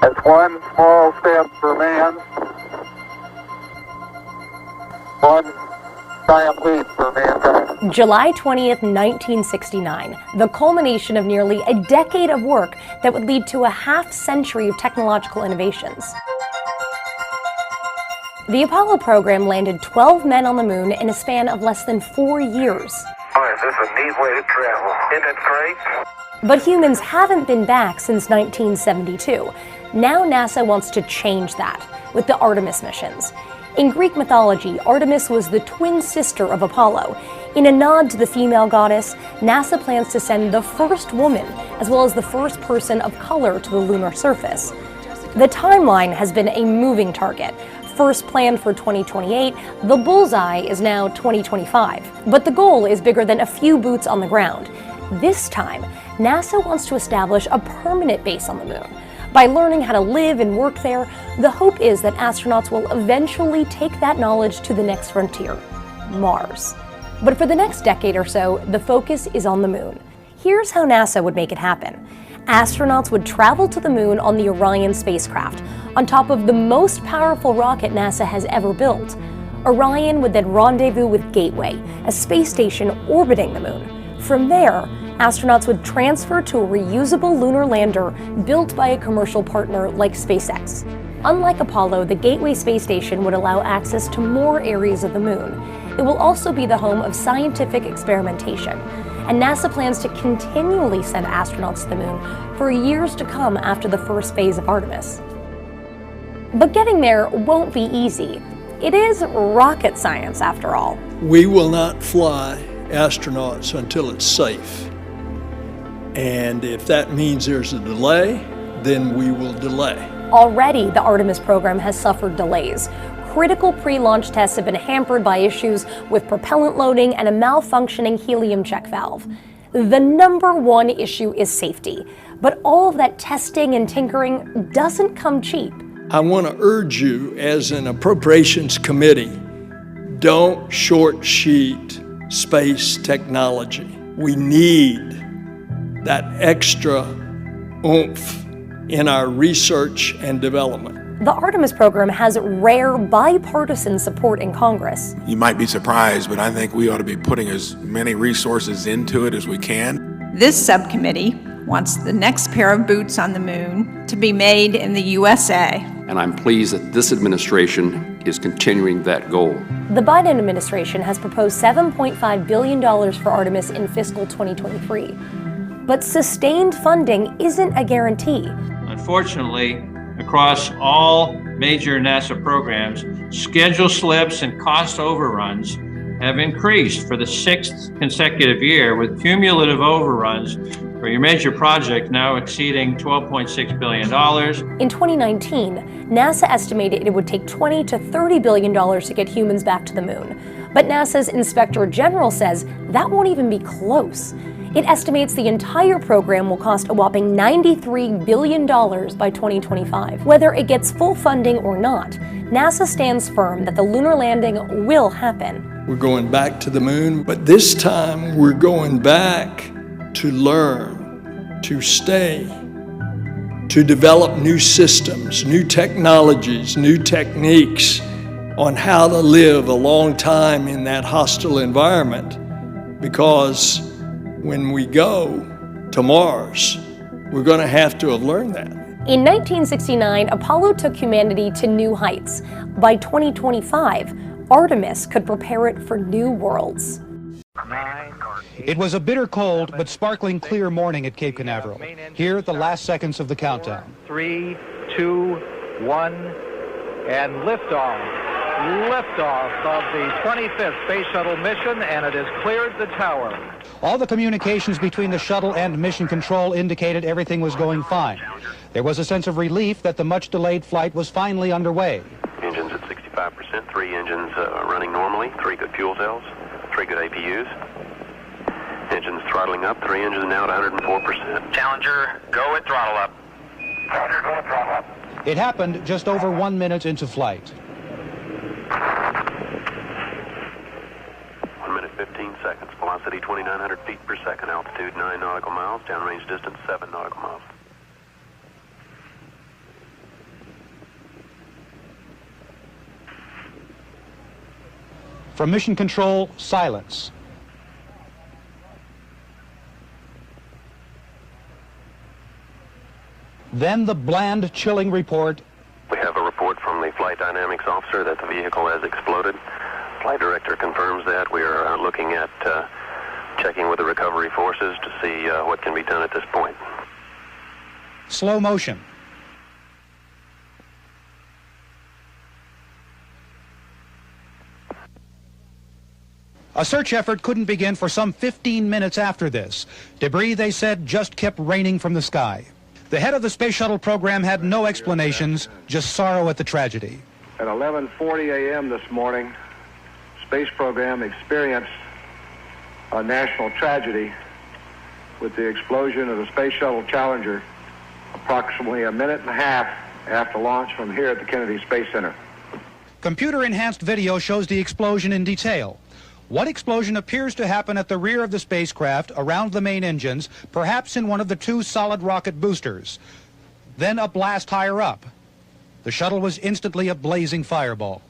That's one small step for man, one giant leap for mankind. July 20th, 1969, the culmination of nearly a decade of work that would lead to a half-century of technological innovations. The Apollo program landed 12 men on the moon in a span of less than 4 years. Boy, this is a neat way to travel. Isn't it great? But humans haven't been back since 1972. Now NASA wants to change that with the Artemis missions. In Greek mythology, Artemis was the twin sister of Apollo. In a nod to the female goddess, NASA plans to send the first woman, as well as the first person of color, to the lunar surface. The timeline has been a moving target. First planned for 2028, the bullseye is now 2025. But the goal is bigger than a few boots on the ground. This time, NASA wants to establish a permanent base on the moon. By learning how to live and work there, the hope is that astronauts will eventually take that knowledge to the next frontier, Mars. But for the next decade or so, the focus is on the moon. Here's how NASA would make it happen. Astronauts would travel to the moon on the Orion spacecraft, on top of the most powerful rocket NASA has ever built. Orion would then rendezvous with Gateway, a space station orbiting the moon. From there, astronauts would transfer to a reusable lunar lander built by a commercial partner like SpaceX. Unlike Apollo, the Gateway space station would allow access to more areas of the moon. It will also be the home of scientific experimentation, and NASA plans to continually send astronauts to the moon for years to come after the first phase of Artemis. But getting there won't be easy. It is rocket science, after all. We will not fly astronauts until it's safe. And if that means there's a delay, then we will delay. Already, the Artemis program has suffered delays. Critical pre-launch tests have been hampered by issues with propellant loading and a malfunctioning helium check valve. The number one issue is safety, but all of that testing and tinkering doesn't come cheap. I want to urge you, as an appropriations committee, don't short sheet space technology. We need that extra oomph in our research and development. The Artemis program has rare bipartisan support in Congress. You might be surprised, but I think we ought to be putting as many resources into it as we can. This subcommittee wants the next pair of boots on the moon to be made in the USA. And I'm pleased that this administration is continuing that goal. The Biden administration has proposed $7.5 billion for Artemis in fiscal 2023. But sustained funding isn't a guarantee. Unfortunately, across all major NASA programs, schedule slips and cost overruns have increased for the 6th consecutive year, with cumulative overruns for your major project now exceeding $12.6 billion. In 2019, NASA estimated it would take $20 to $30 billion to get humans back to the moon. But NASA's Inspector General says that won't even be close. It estimates the entire program will cost a whopping $93 billion by 2025. Whether it gets full funding or not, NASA stands firm that the lunar landing will happen. We're going back to the moon, but this time we're going back to learn, to stay, to develop new systems, new technologies, new techniques on how to live a long time in that hostile environment. Because when we go to Mars, we're going to have to have learned that. In 1969, Apollo took humanity to new heights. By 2025, Artemis could prepare it for new worlds. It was a bitter cold but sparkling clear morning at Cape Canaveral. Here, the last seconds of the countdown. 3, 2, 1, and liftoff. Liftoff of the 25th Space Shuttle mission, and it has cleared the tower. All the communications between the shuttle and mission control indicated everything was going fine. There was a sense of relief that the much-delayed flight was finally underway. Engines at 65%, 3 engines running normally, 3 good fuel cells, 3 good APUs. Engines throttling up, 3 engines now at 104%. Challenger, go at throttle up. Challenger, go at throttle up. It happened just over 1 minute into flight. 1 minute, 15 seconds. Velocity 2,900 feet per second. Altitude 9 nautical miles. Downrange distance 7 nautical miles. From Mission Control, silence. Then the bland, chilling report. We have a report from the flight dynamics officer that the vehicle has exploded. Flight director confirms that. We are looking at checking with the recovery forces to see what can be done at this point. Slow motion. A search effort couldn't begin for some 15 minutes after this. Debris, they said, just kept raining from the sky. The head of the space shuttle program had no explanations, just sorrow at the tragedy. At 11:40 a.m. this morning, space program experienced a national tragedy with the explosion of the Space Shuttle Challenger approximately a minute and a half after launch from here at the Kennedy Space Center. Computer-enhanced video shows the explosion in detail. What explosion appears to happen at the rear of the spacecraft around the main engines, perhaps in one of the two solid rocket boosters. Then a blast higher up. The shuttle was instantly a blazing fireball.